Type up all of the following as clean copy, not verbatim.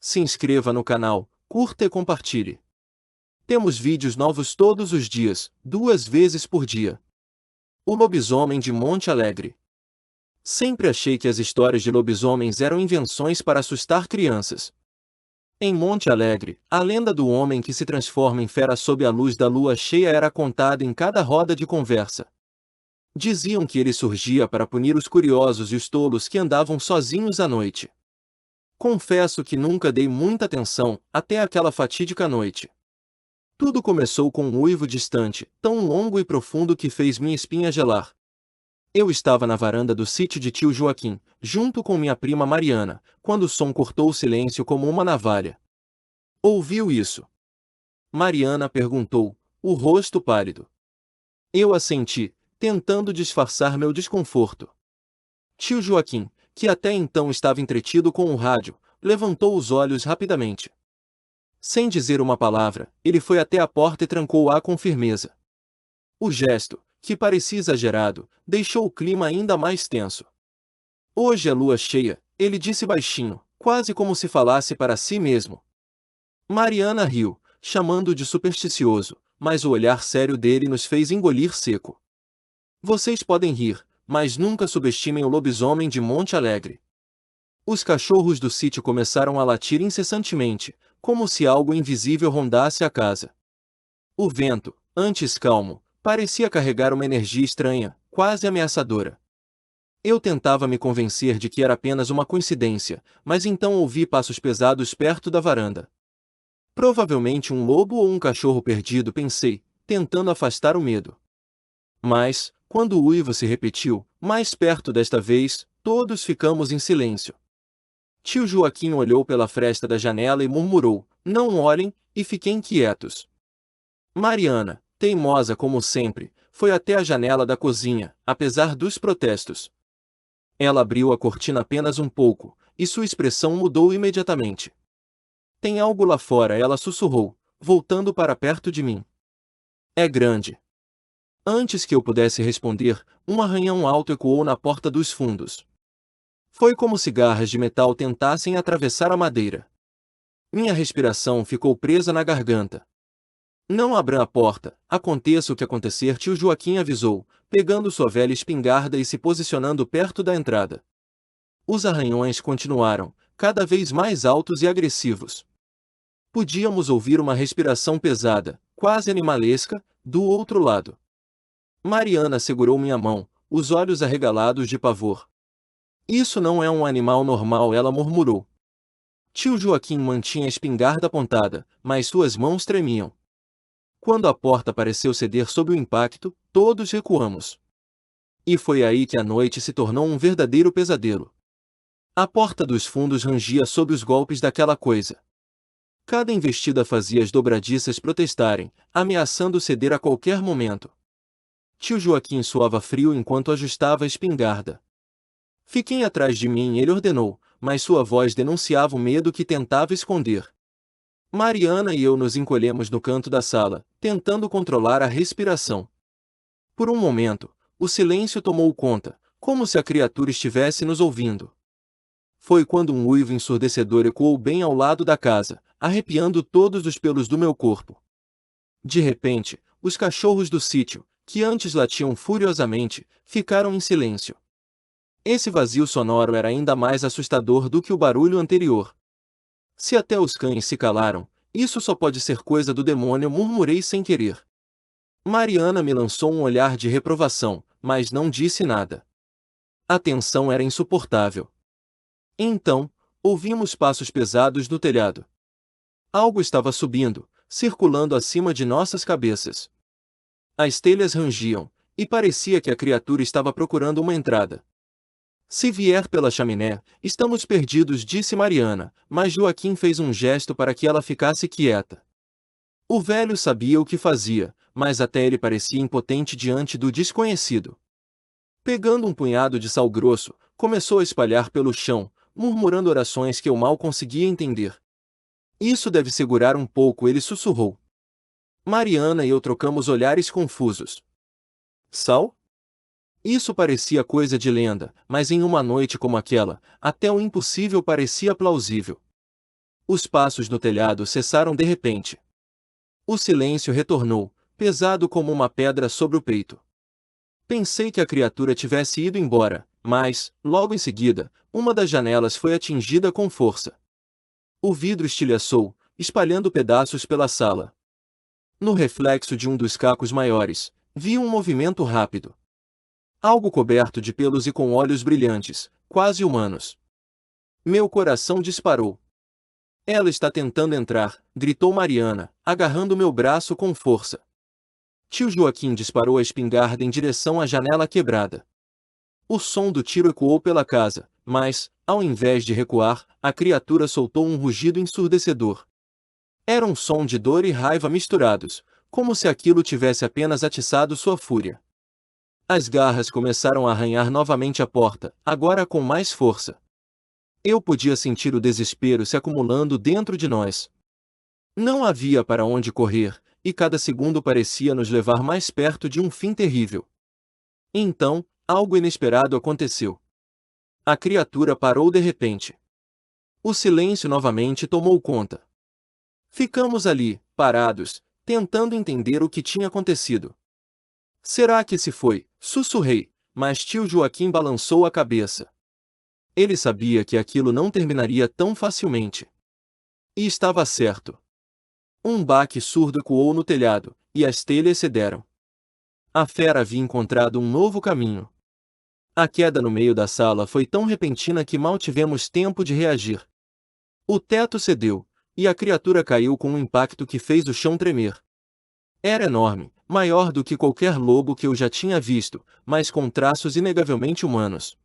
se inscreva no canal, curta e compartilhe. Temos vídeos novos todos os dias, 2 vezes por dia. O lobisomem de Monte Alegre. Sempre achei que as histórias de lobisomens eram invenções para assustar crianças. Em Monte Alegre, a lenda do homem que se transforma em fera sob a luz da lua cheia era contada em cada roda de conversa. Diziam que ele surgia para punir os curiosos e os tolos que andavam sozinhos à noite. Confesso que nunca dei muita atenção, até aquela fatídica noite. Tudo começou com um uivo distante, tão longo e profundo que fez minha espinha gelar. Eu estava na varanda do sítio de tio Joaquim, junto com minha prima Mariana, quando o som cortou o silêncio como uma navalha. Ouviu isso? Mariana perguntou, o rosto pálido. Eu assenti, tentando disfarçar meu desconforto. Tio Joaquim, que até então estava entretido com o rádio, levantou os olhos rapidamente. Sem dizer uma palavra, ele foi até a porta e trancou-a com firmeza. O gesto, que parecia exagerado, deixou o clima ainda mais tenso. Hoje é lua cheia, ele disse baixinho, quase como se falasse para si mesmo. Mariana riu, chamando-o de supersticioso, mas o olhar sério dele nos fez engolir seco. Vocês podem rir, mas nunca subestimem o lobisomem de Monte Alegre. Os cachorros do sítio começaram a latir incessantemente, como se algo invisível rondasse a casa. O vento, antes calmo, parecia carregar uma energia estranha, quase ameaçadora. Eu tentava me convencer de que era apenas uma coincidência, mas então ouvi passos pesados perto da varanda. Provavelmente um lobo ou um cachorro perdido, pensei, tentando afastar o medo. Mas, quando o uivo se repetiu, mais perto desta vez, todos ficamos em silêncio. Tio Joaquim olhou pela fresta da janela e murmurou, não olhem, e fiquem quietos. Mariana, teimosa como sempre, foi até a janela da cozinha, apesar dos protestos. Ela abriu a cortina apenas um pouco, e sua expressão mudou imediatamente. Tem algo lá fora, ela sussurrou, voltando para perto de mim. É grande. Antes que eu pudesse responder, um arranhão alto ecoou na porta dos fundos. Foi como se garras de metal tentassem atravessar a madeira. Minha respiração ficou presa na garganta. Não abram a porta, aconteça o que acontecer, tio Joaquim avisou, pegando sua velha espingarda e se posicionando perto da entrada. Os arranhões continuaram, cada vez mais altos e agressivos. Podíamos ouvir uma respiração pesada, quase animalesca, do outro lado. Mariana segurou minha mão, os olhos arregalados de pavor. Isso não é um animal normal, ela murmurou. Tio Joaquim mantinha a espingarda apontada, mas suas mãos tremiam. Quando a porta pareceu ceder sob o impacto, todos recuamos. E foi aí que a noite se tornou um verdadeiro pesadelo. A porta dos fundos rangia sob os golpes daquela coisa. Cada investida fazia as dobradiças protestarem, ameaçando ceder a qualquer momento. Tio Joaquim suava frio enquanto ajustava a espingarda. Fiquem atrás de mim, ele ordenou, mas sua voz denunciava o medo que tentava esconder. Mariana e eu nos encolhemos no canto da sala, tentando controlar a respiração. Por um momento, o silêncio tomou conta, como se a criatura estivesse nos ouvindo. Foi quando um uivo ensurdecedor ecoou bem ao lado da casa, arrepiando todos os pelos do meu corpo. De repente, os cachorros do sítio, que antes latiam furiosamente, ficaram em silêncio. Esse vazio sonoro era ainda mais assustador do que o barulho anterior. Se até os cães se calaram, isso só pode ser coisa do demônio, murmurei sem querer. Mariana me lançou um olhar de reprovação, mas não disse nada. A tensão era insuportável. Então, ouvimos passos pesados no telhado. Algo estava subindo, circulando acima de nossas cabeças. As telhas rangiam, e parecia que a criatura estava procurando uma entrada. Se vier pela chaminé, estamos perdidos, disse Mariana, mas Joaquim fez um gesto para que ela ficasse quieta. O velho sabia o que fazia, mas até ele parecia impotente diante do desconhecido. Pegando um punhado de sal grosso, começou a espalhar pelo chão, murmurando orações que eu mal conseguia entender. Isso deve segurar um pouco, ele sussurrou. Mariana e eu trocamos olhares confusos. Sal? Isso parecia coisa de lenda, mas em uma noite como aquela, até o impossível parecia plausível. Os passos no telhado cessaram de repente. O silêncio retornou, pesado como uma pedra sobre o peito. Pensei que a criatura tivesse ido embora, mas, logo em seguida, uma das janelas foi atingida com força. O vidro estilhaçou, espalhando pedaços pela sala. No reflexo de um dos cacos maiores, vi um movimento rápido. Algo coberto de pelos e com olhos brilhantes, quase humanos. Meu coração disparou. Ela está tentando entrar, gritou Mariana, agarrando meu braço com força. Tio Joaquim disparou a espingarda em direção à janela quebrada. O som do tiro ecoou pela casa, mas, ao invés de recuar, a criatura soltou um rugido ensurdecedor. Era um som de dor e raiva misturados, como se aquilo tivesse apenas atiçado sua fúria. As garras começaram a arranhar novamente a porta, agora com mais força. Eu podia sentir o desespero se acumulando dentro de nós. Não havia para onde correr, e cada segundo parecia nos levar mais perto de um fim terrível. Então, algo inesperado aconteceu. A criatura parou de repente. O silêncio novamente tomou conta. Ficamos ali, parados, tentando entender o que tinha acontecido. Será que se foi? Sussurrei, mas tio Joaquim balançou a cabeça. Ele sabia que aquilo não terminaria tão facilmente. E estava certo. Um baque surdo ecoou no telhado, e as telhas cederam. A fera havia encontrado um novo caminho. A queda no meio da sala foi tão repentina que mal tivemos tempo de reagir. O teto cedeu, e a criatura caiu com um impacto que fez o chão tremer. Era enorme, maior do que qualquer lobo que eu já tinha visto, mas com traços inegavelmente humanos.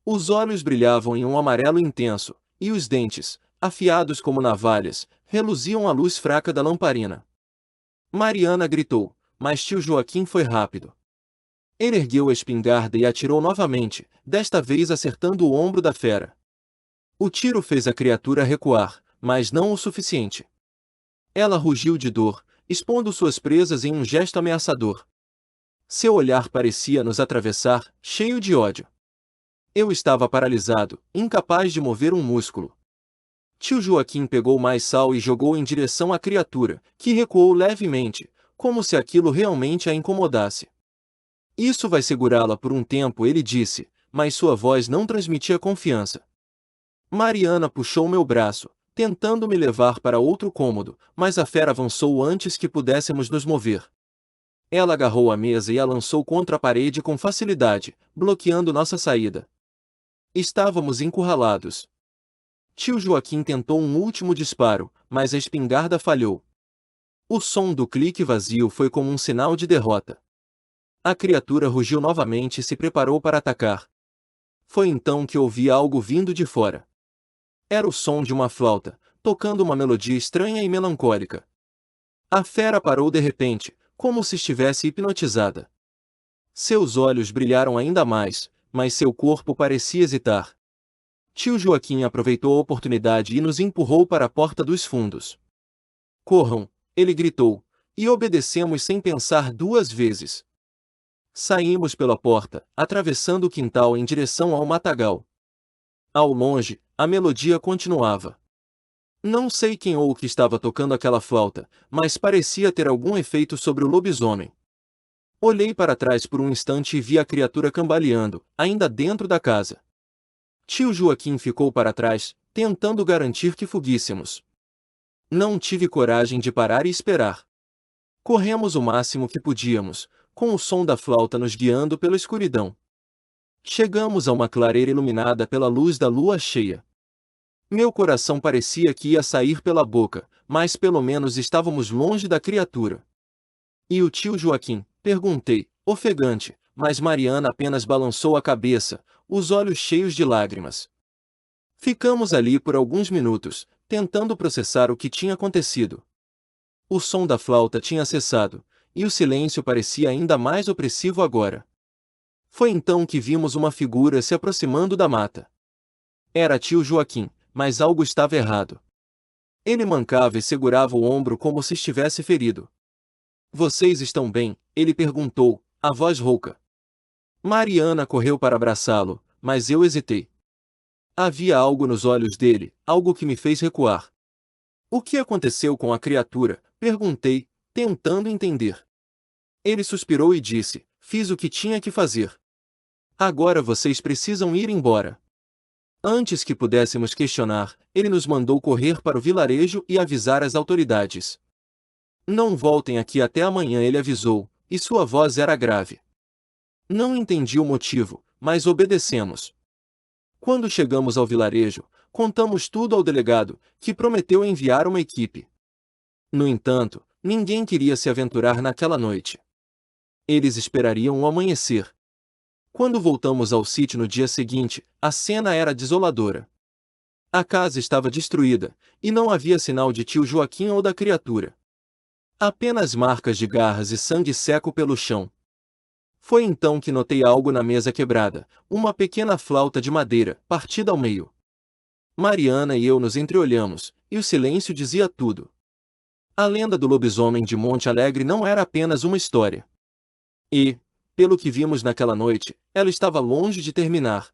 Os olhos brilhavam em um amarelo intenso, e os dentes, afiados como navalhas, reluziam à luz fraca da lamparina. Mariana gritou, mas tio Joaquim foi rápido. Ele ergueu a espingarda e atirou novamente, desta vez acertando o ombro da fera. O tiro fez a criatura recuar, mas não o suficiente. Ela rugiu de dor, expondo suas presas em um gesto ameaçador. Seu olhar parecia nos atravessar, cheio de ódio. Eu estava paralisado, incapaz de mover um músculo. Tio Joaquim pegou mais sal e jogou em direção à criatura, que recuou levemente, como se aquilo realmente a incomodasse. Isso vai segurá-la por um tempo, ele disse, mas sua voz não transmitia confiança. Mariana puxou meu braço, tentando me levar para outro cômodo, mas a fera avançou antes que pudéssemos nos mover. Ela agarrou a mesa e a lançou contra a parede com facilidade, bloqueando nossa saída. Estávamos encurralados. Tio Joaquim tentou um último disparo, mas a espingarda falhou. O som do clique vazio foi como um sinal de derrota. A criatura rugiu novamente e se preparou para atacar. Foi então que ouvi algo vindo de fora. Era o som de uma flauta, tocando uma melodia estranha e melancólica. A fera parou de repente, como se estivesse hipnotizada. Seus olhos brilharam ainda mais, mas seu corpo parecia hesitar. Tio Joaquim aproveitou a oportunidade e nos empurrou para a porta dos fundos. Corram, ele gritou, e obedecemos sem pensar duas vezes. Saímos pela porta, atravessando o quintal em direção ao matagal. Ao longe, a melodia continuava. Não sei quem ou o que estava tocando aquela flauta, mas parecia ter algum efeito sobre o lobisomem. Olhei para trás por um instante e vi a criatura cambaleando, ainda dentro da casa. Tio Joaquim ficou para trás, tentando garantir que fuguíssemos. Não tive coragem de parar e esperar. Corremos o máximo que podíamos, com o som da flauta nos guiando pela escuridão. Chegamos a uma clareira iluminada pela luz da lua cheia. Meu coração parecia que ia sair pela boca, mas pelo menos estávamos longe da criatura. E o tio Joaquim? Perguntei, ofegante, mas Mariana apenas balançou a cabeça, os olhos cheios de lágrimas. Ficamos ali por alguns minutos, tentando processar o que tinha acontecido. O som da flauta tinha cessado, e o silêncio parecia ainda mais opressivo agora. Foi então que vimos uma figura se aproximando da mata. Era tio Joaquim, mas algo estava errado. Ele mancava e segurava o ombro como se estivesse ferido. Vocês estão bem? Ele perguntou, a voz rouca. Mariana correu para abraçá-lo, mas eu hesitei. Havia algo nos olhos dele, algo que me fez recuar. O que aconteceu com a criatura? Perguntei, tentando entender. Ele suspirou e disse: fiz o que tinha que fazer. Agora vocês precisam ir embora. Antes que pudéssemos questionar, ele nos mandou correr para o vilarejo e avisar as autoridades. Não voltem aqui até amanhã, ele avisou, e sua voz era grave. Não entendi o motivo, mas obedecemos. Quando chegamos ao vilarejo, contamos tudo ao delegado, que prometeu enviar uma equipe. No entanto, ninguém queria se aventurar naquela noite. Eles esperariam o amanhecer. Quando voltamos ao sítio no dia seguinte, a cena era desoladora. A casa estava destruída, e não havia sinal de tio Joaquim ou da criatura. Apenas marcas de garras e sangue seco pelo chão. Foi então que notei algo na mesa quebrada, uma pequena flauta de madeira, partida ao meio. Mariana e eu nos entreolhamos, e o silêncio dizia tudo. A lenda do lobisomem de Monte Alegre não era apenas uma história. E, pelo que vimos naquela noite, ela estava longe de terminar.